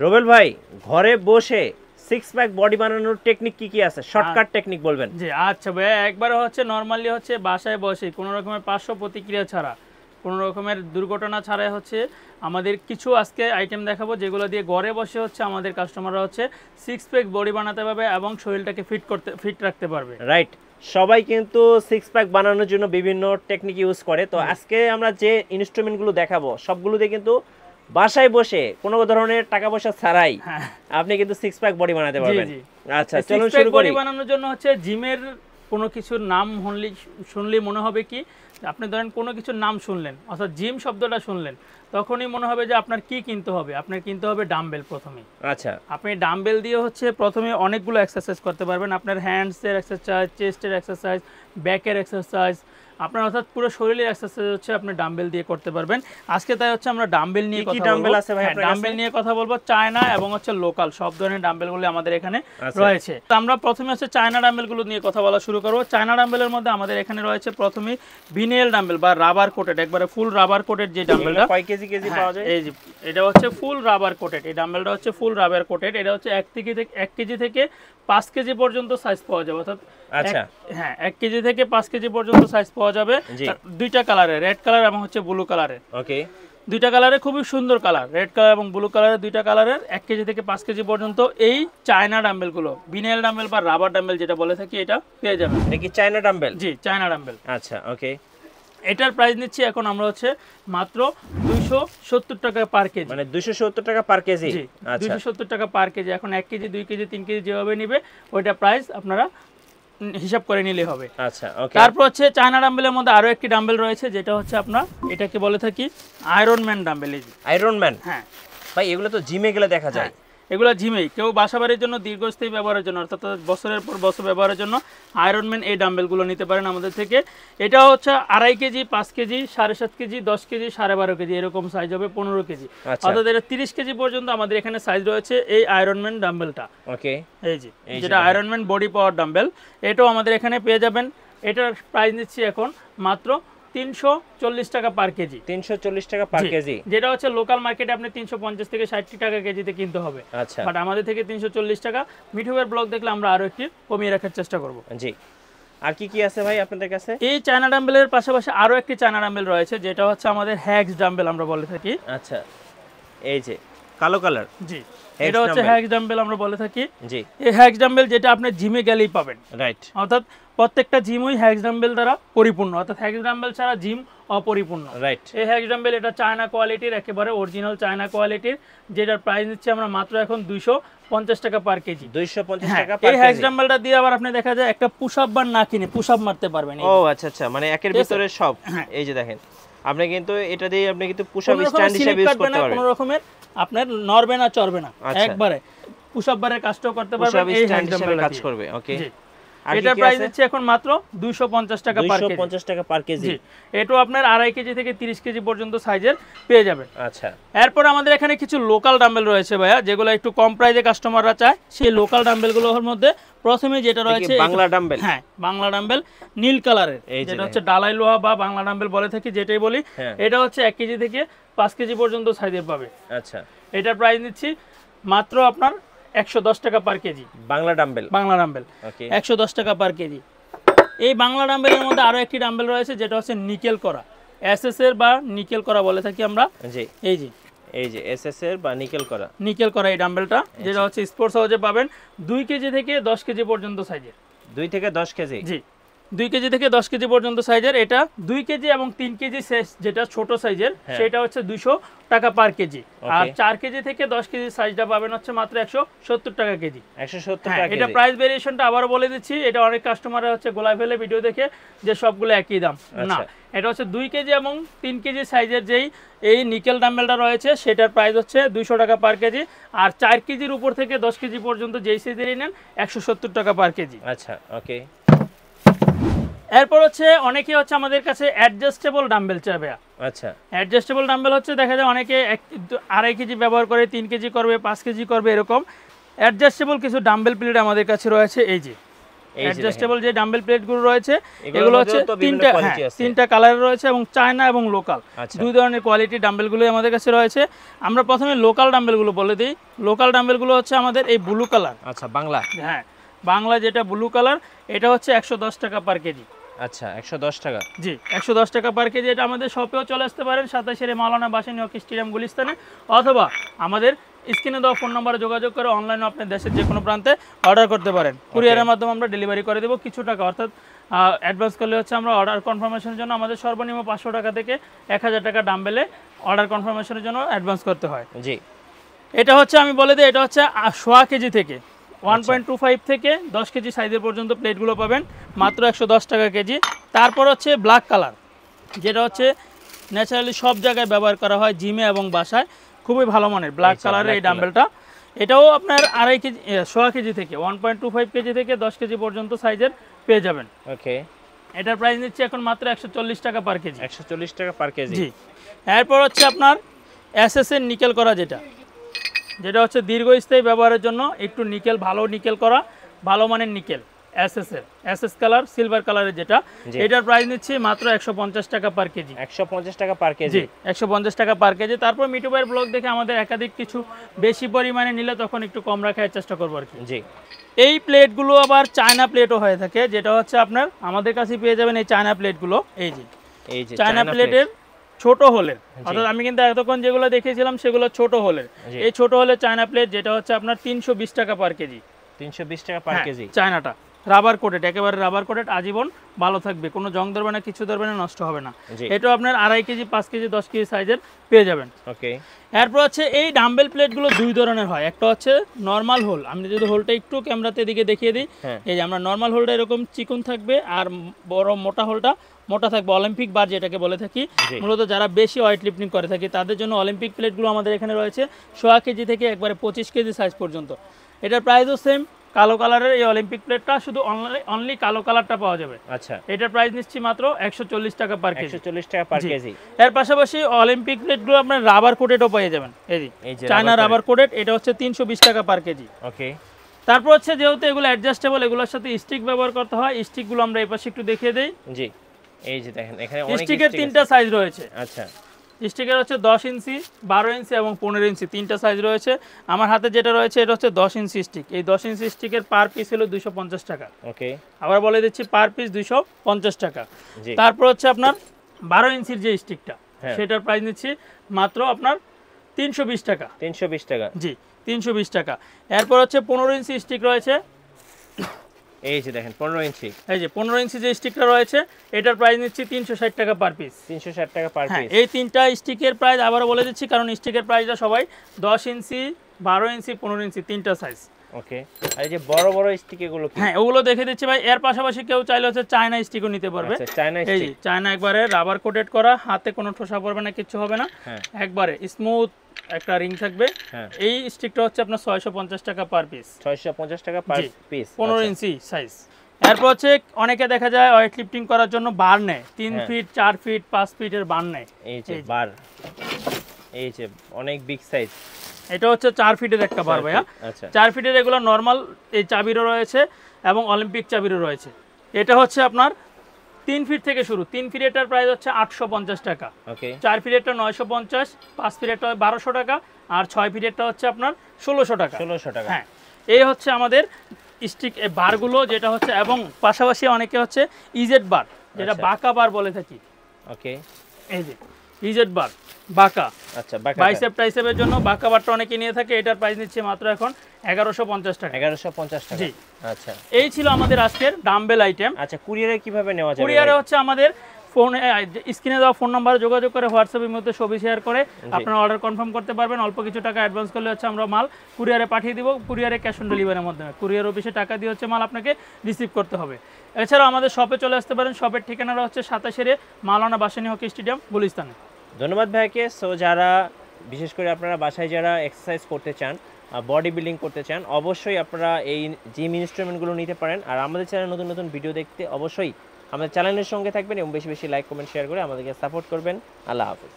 রোবেল ভাই, ঘরে বসে সিক্স প্যাক বডি বানানোর টেকনিক কি আছে? শর্টকাট টেকনিক বলবেন। জি আচ্ছা ভাইয়া, একবারে হচ্ছে নর্মালি হচ্ছে বাসায় বসে কোনো রকমের পার্শ্ব প্রতিক্রিয়া ছাড়া, কোনো রকমের দুর্ঘটনা ছাড়াই হচ্ছে আমাদের কিছু আজকে আইটেম দেখাবো যেগুলো দিয়ে ঘরে বসে হচ্ছে আমাদের কাস্টমাররা হচ্ছে সিক্স প্যাক বডি বানাতে পারবে এবং শরীরটাকে ফিট রাখতে পারবে। রাইট, সবাই কিন্তু সিক্স প্যাক বানানোর জন্য বিভিন্ন টেকনিক ইউজ করে। তো আজকে আমরা যে ইনস্ট্রুমেন্টগুলো দেখাবো সবগুলোতে কিন্তু বাসায় বসে কোনো ধরনের টাকা পয়সা ছাড়াই আপনি কিন্তু সিক্স প্যাক বডি বানাতে পারবেন। আচ্ছা চলুন শুরু করি। বডি বানানোর জন্য হচ্ছে জিমের কোনো কিছুর নাম শুনলেই মনে হবে কি, আপনি ধরেন কোনো কিছুর নাম শুনলেন অর্থাৎ জিম শব্দটা শুনলেন, তখনই মনে হবে যে আপনার কি কিনতে হবে। আপনার কিনতে হবে ডাম্বেল প্রথমে। আচ্ছা, আপনি ডাম্বেল দিয়ে হচ্ছে প্রথমে অনেকগুলো এক্সারসাইজ করতে পারবেন। আপনার হ্যান্ডসের এক্সারসাইজ, চেস্টের এক্সারসাইজ, ব্যাকের এক্সারসাইজ, আপনার অর্থাৎ পুরো শরীরের এক্সারসাইজ হচ্ছে আপনি ডাম্বেল দিয়ে করতে পারবেন। আজকে তাই হচ্ছে আমরা ডাম্বেল নিয়ে কথা বলবো। ডাম্বেল আছে ভাই আপনার কাছে? ডাম্বেল নিয়ে কথা বলবো, চায়না এবং হচ্ছে লোকাল সব ধরনের ডাম্বেলগুলো আমাদের এখানে রয়েছে। তো আমরা প্রথমে হচ্ছে চায়না ডাম্বেলগুলো নিয়ে কথা বলা শুরু করব। চায়না ডাম্বেলের মধ্যে আমাদের এখানে রয়েছে প্রথমে ভিনেল ডাম্বেল বা রাবার কোটেড, একবারে ফুল রাবার কোটেড যে ডাম্বেলটা। কয় কেজি পাওয়া যায়? এই যে এটা হচ্ছে ফুল রাবার কোটেড, এই ডাম্বেলটা হচ্ছে ফুল রাবার কোটেড। এটা হচ্ছে 1 কেজি থেকে 5 কেজি পর্যন্ত সাইজ পাওয়া যাবে। অর্থাৎ আচ্ছা, হ্যাঁ 1 কেজি থেকে 5 কেজি পর্যন্ত সাইজ পাওয়া যাবে। দুইটা কালারের, রেড কালার এবং হচ্ছে ব্লু কালারের। ওকে, দুইটা কালারে খুবই সুন্দর কালার, রেড কালার এবং ব্লু কালারের দুইটা কালারের 1 কেজি থেকে 5 কেজি পর্যন্ত এই চায়না ডাম্বেলগুলো, বিনেল ডাম্বেল বা রাবার ডাম্বেল যেটা বলে থাকি, এটা পেয়ে যাবেন। এটা কি চায়না ডাম্বেল? জি চায়না ডাম্বেল। আচ্ছা ওকে, এটার প্রাইস নিচ্ছি এখন আমরা হচ্ছে মাত্র 270 টাকা পার কেজি। মানে 270 টাকা পার কেজি? জি, আচ্ছা 270 টাকা পার কেজি। এখন 1 কেজি 2 কেজি 3 কেজি যেভাবে নেবে ওইটা প্রাইস আপনারা হিসাব করে নিলে হবে। আচ্ছা ওকে। তারপর হচ্ছে চায়না ডাম্বেলের মধ্যে আরো একটি ডাম্বেল রয়েছে যেটা হচ্ছে আপনার, এটাকে বলে থাকি আয়রন ম্যান ডাম্বেল। এই যে আয়রন ম্যান, হ্যাঁ ভাই এগুলো তো জিমে গেলে দেখা যায়। এগুলো জিমেই কেউ বাসাবাড়ির জন্য দীর্ঘস্থায়ী ব্যবহারের জন্য অর্থাৎ বছরের পর বছর ব্যবহারের জন্য আয়রন ম্যান এই ডাম্বেলগুলো নিতে পারেন আমাদের থেকে। এটা হচ্ছে 2.5 KG, 5 KG, 7.5 KG, 10 KG, 12.5 KG এরকম সাইজ হবে, 15 কেজি। অর্থাৎ এটা 30 কেজি পর্যন্ত আমাদের এখানে সাইজ রয়েছে এই আয়রন ম্যান ডাম্বেলটা। ওকে, এই যে যেটা iron man body power dumbbell, এটাও আমাদের এখানে পেয়ে যাবেন। এটার প্রাইস নিচ্ছি এখন মাত্র 340 টাকা পার কেজি। 340 টাকা পার কেজি, যেটা হচ্ছে লোকাল মার্কেটে আপনি 350 থেকে 60 টাকা কেজিতে কিনতে হবে। আচ্ছা, বাট আমাদের থেকে 340 টাকা। মিঠুবের ব্লগ দেখলে আমরা আরো একটু কমিয়ে রাখার চেষ্টা করব। জি, আর কি আছে ভাই আপনাদের কাছে? এই চায়না ডাম্বেলের পাশাপাশি আরো একটি চায়না ডাম্বেল রয়েছে যেটা হচ্ছে আমাদের হ্যাক্স ডাম্বেল আমরা বলে থাকি। আচ্ছা, এই যে কালো কালার। জি, এটা হচ্ছে হ্যাক্স ডাম্বেল আমরা বলে থাকি। জি, এই হ্যাক্স ডাম্বেল যেটা আপনি জিমে গেলেই পাবেন। রাইট, অর্থাৎ প্রত্যেকটা জিমই হ্যাক্স ডাম্বেল দ্বারা পরিপূর্ণ, অর্থাৎ হ্যাক্স ডাম্বেল ছাড়া জিম অপরিপূর্ণ। রাইট, এই হ্যাক্স ডাম্বেল এটা চায়না কোয়ালিটির, একেবারে অরিজিনাল চায়না কোয়ালিটির, যেটার প্রাইস নিচ্ছে আমরা মাত্র এখন 250 টাকা পার কেজি। 250 টাকা পার কেজি। এই হ্যাক্স ডাম্বেলটা দিয়ে আবার আপনি দেখা যায় একটা পুশ আপ বার না কিনে পুশ আপ মারতে পারবেন। ও আচ্ছা আচ্ছা, মানে একের ভিতরে সব। এই যে দেখেন, আপনি কিন্তু এটা দিয়ে আপনি কিন্তু পুশ আপ স্ট্যান্ড হিসেবে ইউজ করতে পারবেন। কোনো রকমের আপনার নড়বে না, চড়বে না, একবারে পুশ আপ বারের কাজটাও করতে পারবেন। এই হ্যাক্স ডাম্বেল কাজ করবে। ওকে, এটা প্রাইস হচ্ছে এখন মাত্র 250 টাকা পার কেজি। 250 টাকা পার কেজি। এটাও আপনার 2.5 কেজি থেকে 30 কেজি পর্যন্ত সাইজের পেয়ে যাবেন। আচ্ছা, এরপর আমাদের এখানে কিছু লোকাল ডাম্বেল রয়েছে ভাইয়া, যেগুলো একটু কম প্রাইসে কাস্টমাররা চায়। সেই লোকাল ডাম্বেলগুলোর মধ্যে প্রথমে যেটা রয়েছে বাংলা ডাম্বেল। হ্যাঁ, বাংলা ডাম্বেল নীল কালারের, যেটা হচ্ছে ডালাই লোহা বা বাংলা ডাম্বেল বলে থাকি, যেটাই বলি। এটা হচ্ছে 1 কেজি থেকে 5 কেজি পর্যন্ত সাইজের পাবে। আচ্ছা, এটার প্রাইস নিচ্ছি মাত্র আপনার 110 টাকা পার কেজি। বাংলা ডাম্বেল। 110 টাকা পার কেজি। এই বাংলা ডাম্বেলের মধ্যে আরো একটি ডাম্বেল রয়েছে যেটা হচ্ছে নিকেল করা, এসএস এর বা নিকেল করা বলে থাকি আমরা। জি, এই যে এসএস এর বা নিকেল করা এই ডাম্বেলটা, যেটা হচ্ছে স্পোর্টস হাউসে পাবেন 2 কেজি থেকে 10 কেজি পর্যন্ত সাইজের। 2 থেকে 10 কেজি? জি, 2 কেজি থেকে 10 কেজি পর্যন্ত সাইজের। এটা 2 কেজি এবং 3 কেজি যেটা ছোট সাইজের, সেটা হচ্ছে 200 টাকা পার কেজি। আর 4 কেজি থেকে 10 কেজি সাইজটা পাবেন হচ্ছে মাত্র 170 টাকা কেজি। 170 টাকা কেজি। এটা প্রাইস ভেরিয়েশনটা আবারও বলে দিচ্ছি, এটা অনেক কাস্টমাররা হচ্ছে গোলায় ফেলে ভিডিও দেখে যে সবগুলো একই দাম। না, এটা হচ্ছে 2 কেজি এবং 3 কেজি সাইজের যেই এই নিকেল ডাম্বেলটা রয়েছে সেটার প্রাইস হচ্ছে 200 টাকা পার কেজি। আর 4 কেজির উপর থেকে 10 কেজি পর্যন্ত যেই সাইজেরই নেন 170 টাকা পার কেজি। আচ্ছা ওকে। এরপর হচ্ছে অনেকে হচ্ছে আমাদের কাছে অ্যাডজাস্টেবল ডাম্বেল চাবে। আচ্ছা, অ্যাডজাস্টেবল ডাম্বেল হচ্ছে দেখা যায় অনেকে 2.5 কেজি ব্যবহার করে, 3 কেজি করবে, 5 কেজি করবে, এরকম অ্যাডজাস্টেবল কিছু ডাম্বেল প্লেট আমাদের কাছে রয়েছে। এই যে অ্যাডজাস্টেবল যে ডাম্বেল প্লেটগুলো রয়েছে এগুলোর এগুলো হচ্ছে মধ্যেও তো বিভিন্ন তিনটা, quality আছে। তিনটা কালারের রয়েছে এবং চায়না এবং লোকাল আচ্ছা। দুই ধরনের কোয়ালিটি ডাম্বেলগুলোই আমাদের কাছে রয়েছে। আমরা প্রথমে লোকাল ডাম্বেলগুলো বলে দিই। লোকাল ডাম্বেলগুলো হচ্ছে আমাদের এই ব্লু কালার, আচ্ছা বাংলা, হ্যাঁ বাংলা যেটা ব্লু কালার, এটা হচ্ছে 110 টাকা পার কেজি। আচ্ছা 110 টাকা, জি 110 টাকা পার কেজি। এটা আমাদের শপেও চলে আসতে পারেন, 27 মাওলানা ভাসানী হকি স্টেডিয়াম গুলিস্তানে, অথবা আমাদের স্ক্রিনে দেওয়া ফোন নম্বরে যোগাযোগ করে অনলাইনে আপনি দেশের যে কোনো প্রান্তে অর্ডার করতে পারেন। কুরিয়ারের মাধ্যমে আমরা ডেলিভারি করে দেবো। কিছু টাকা অর্থাৎ অ্যাডভান্স করলে হচ্ছে আমরা অর্ডার কনফার্মেশনের জন্য আমাদের সর্বনিম্ন 500 টাকা থেকে 1000 টাকা ডাম্বেলে অর্ডার কনফার্মেশনের জন্য অ্যাডভান্স করতে হয়। জি এটা হচ্ছে আমি বলে দিই, এটা হচ্ছে 100 কেজি থেকে 1.25 থেকে 10 কেজি সাইজের পর্যন্ত প্লেটগুলো পাবেন মাত্র 110 টাকা কেজি। তারপর হচ্ছে ব্ল্যাক কালার, যেটা হচ্ছে ন্যাচারালি সব জায়গায় ব্যবহার করা হয়, জিমে এবং বাসায়, খুবই ভালো মানের ব্ল্যাক কালারের এই ডাম্বেলটা। এটাও আপনার 2.5 কেজি 100 কেজি থেকে 1.25 কেজি থেকে 10 কেজি পর্যন্ত সাইজের পেয়ে যাবেন। ওকে, এটার প্রাইস নিচ্ছে এখন মাত্র 140 টাকা পার কেজি। 140 টাকা পার কেজি। জি। এরপর হচ্ছে আপনার এসএস এর নিকেল করা, যেটা হচ্ছে দীর্ঘস্থায়ী ব্যবহারের জন্য একটু নিকেল, ভালো নিকেল করা, ভালো মানের নিকেল এসএস কালার সিলভার কালারের যেটা, এটার প্রাইস নিচ্ছি মাত্র 150 টাকা পার কেজি। 150 টাকা পার কেজি। জি 150 টাকা পার কেজি। তারপর মিটু ভাইয়ের ব্লগ দেখে আমাদের একাধিক কিছু বেশি পরিমাণে নিলে তখন একটু কম রাখার চেষ্টা করবো আর কি। জি। এই প্লেটগুলো আবার চায়না প্লেটও হয়ে থাকে, যেটা হচ্ছে আপনার আমাদের কাছে পেয়ে যাবেন এই চায়না প্লেটগুলো। এই যে চায়না প্লেটের ছোট হোলের, অর্থাৎ আমি কিন্তু এতক্ষণ যেগুলো দেখিয়েছিলাম সেগুলো ছোট হোলের। এই ছোট হোলের চায়না প্লেট যেটা হচ্ছে আপনার 320 টাকা পার কেজি। 320 টাকা পার কেজি। চায়নাটা রাবার কোটেড, একেবারে রাবার কোটেড, আজীবন ভালো থাকবে, কোনো জং ধরবে না, কিছু ধরবে না, নষ্ট হবে না। এটা আপনার 2.5 কেজি 5 কেজি 10 কেজি সাইজের পেয়ে যাবেন। ওকে। এরপর হচ্ছে এই ডাম্বেল প্লেটগুলো দুই ধরনের হয়। একটা হচ্ছে নর্মাল হোল, আমি যদি হোলটা একটু ক্যামেরাতে দিকে দেখিয়ে দিই, এই যে আমরা নর্মাল হোলটা এরকম চিকন থাকবে, আর বড় মোটা হোলটা মোটা থাকবে, অলিম্পিক বার যেটাকে বলে থাকি। মূলত যারা বেশি ওয়েট লিফটিং করে থাকি তাদের জন্য অলিম্পিক প্লেটগুলো আমাদের এখানে রয়েছে 100 কেজি থেকে একবারে 25 কেজি সাইজ পর্যন্ত। এটার প্রাইসও সেম, কালো কালারের এই অলিম্পিক প্লেটটা শুধু অনলি কালো কালারটা পাওয়া যাবে। আচ্ছা, এটার প্রাইস নিচ্ছি মাত্র 140 টাকা পার কেজি। 140 টাকা পার কেজি। এর পাশাপাশি অলিম্পিক প্লেটগুলো আপনার রাবার কোটেডও পেয়ে যাবেন, এই যে চায়না রাবার কোটেড, এটা হচ্ছে 320 টাকা পার কেজি। ওকে। তারপর হচ্ছে যেহেতু এগুলো অ্যাডজাস্টেবল, এগুলোর সাথে স্টিক ব্যবহার করতে হয়। স্টিকগুলো আমরা এই পাশে একটু দেখিয়ে দেই। জি, এই যে দেখেন এখানে অনেক স্টিকের 3টা সাইজ রয়েছে। আচ্ছা, স্টিকের হচ্ছে 10 ইঞ্চি, 12 ইঞ্চি এবং 15 ইঞ্চি 3টা সাইজ রয়েছে। আমার হাতে যেটা রয়েছে এটা হচ্ছে 10 ইঞ্চি স্টিক। এই 10 ইঞ্চি স্টিকের পার পিস হলো 250 টাকা। ওকে। আবার বলে দিচ্ছি পার পিস 250 টাকা। তারপর হচ্ছে আপনার 12 ইঞ্চির যে স্টিকটা, সেটার প্রাইস নিচ্ছি মাত্র আপনার 320 টাকা। 320 টাকা। জি 320 টাকা। এরপর হচ্ছে 15 ইঞ্চি স্টিক রয়েছে, এই যে দেখেন 15 ইঞ্চি। এই যে 15 ইঞ্চি যে স্টিকটা রয়েছে এটার প্রাইস নিচ্ছি 360 টাকা পার পিস। 360 টাকা পার পিস। এই 3টা স্টিকের প্রাইস আবারও বলে দিচ্ছি, কারণ স্টিকের প্রাইসটা সবাই 10 ইঞ্চি, 12 ইঞ্চি, 15 ইঞ্চি 3টা সাইজ। ওকে। আর এই যে বড় বড় স্টিক এগুলো কি? হ্যাঁ ওগুলো দেখে দিচ্ছি ভাই। এর পাশাপাশি কেউ চাইলে হচ্ছে চায়না স্টিকও নিতে পারবে। আচ্ছা, চায়না এই স্টিক। চায়না একবারে রাবার কোটেড করা, হাতে কোনো ঠোসা পড়বে না, কিছু হবে না, একবারে স্মুথ একটা রিং থাকবে। এই স্টিকটা হচ্ছে আপনার 650 টাকা পার পিস। 650 টাকা পার পিস, 15 ইঞ্চি সাইজ। এরপর হচ্ছে অনেকে দেখা যায় ওয়েট লিফটিং করার জন্য বার নেয়, 3 ফিট 4 ফিট 5 ফিটের বার নেয়। এই যে বার, এই যে অনেক বিগ সাইজ। এটা হচ্ছে 4 ফিটের একটা বার ভাইয়া। আচ্ছা, 4 ফিটের এগুলো নর্মাল এই চাবিরও রয়েছে এবং অলিম্পিক চাবিরও রয়েছে। এটা হচ্ছে আপনার 3 ফিট থেকে শুরু। 3 ফিটের প্রাইস হচ্ছে 850 টাকা। ওকে। 4 ফিটেরটা 950, 5 ফিটেরটা 1200 টাকা, আর 6 ফিটেরটা হচ্ছে আপনার 1600 টাকা। 1600 টাকা। হ্যাঁ, এই হচ্ছে আমাদের স্টিক বারগুলো, যেটা হচ্ছে, এবং পাশাপাশি অনেকে হচ্ছে ইজেড বার, যেটা বাঁকা বার বলে থাকি। ওকে। এই যে ইজেড বার বাঁকা, আচ্ছা, বাঁকা বাইসেপ টাইসেপের জন্য বাঁকা বারটা অনেকে নিয়ে থাকে। এটার প্রাইস নিচ্ছে মাত্র এখন 1150 টাকা। 1150 টাকা। জি। আচ্ছা, এই ছিল আমাদের আজকের ডাম্বেল আইটেম। আচ্ছা, কুরিয়ারে কিভাবে নেওয়া যাবে? কুরিয়ারে হচ্ছে আমাদের ফোনে স্ক্রিনে দেওয়া ফোন নাম্বারে যোগাযোগ করে হোয়াটসঅ্যাপের মধ্যে ছবি শেয়ার করে আপনারা অর্ডার কনফার্ম করতে পারবেন। অল্প কিছু টাকা অ্যাডভান্স করলে হচ্ছে আমরা মাল কুরিয়ারে পাঠিয়ে দিব, কুরিয়ারে ক্যাশ অন ডেলিভারির মাধ্যমে। কুরিয়ার অফিসে টাকা দিয়ে হচ্ছে মাল আপনাকে রিসিভ করতে হবে। এছাড়াও আমাদের শপে চলে আসতে পারেন। শপের ঠিকানাটা হচ্ছে 27 মাওলানা ভাসানী হকি স্টেডিয়াম গুলিস্তানে। ধন্যবাদ ভাইকে। সো যারা বিশেষ করে আপনারা বাসায় যারা এক্সারসাইজ করতে চান, বডি বিল্ডিং করতে চান, অবশ্যই আপনারা এই জিম ইনস্ট্রুমেন্টগুলো নিতে পারেন। আর আমাদের চ্যানেলে নতুন নতুন ভিডিও দেখতে অবশ্যই আমাদের চ্যানেলের সঙ্গে থাকবেন এবং বেশি বেশি লাইক কমেন্ট শেয়ার করে আমাদেরকে সাপোর্ট করবেন। আল্লাহ হাফেজ।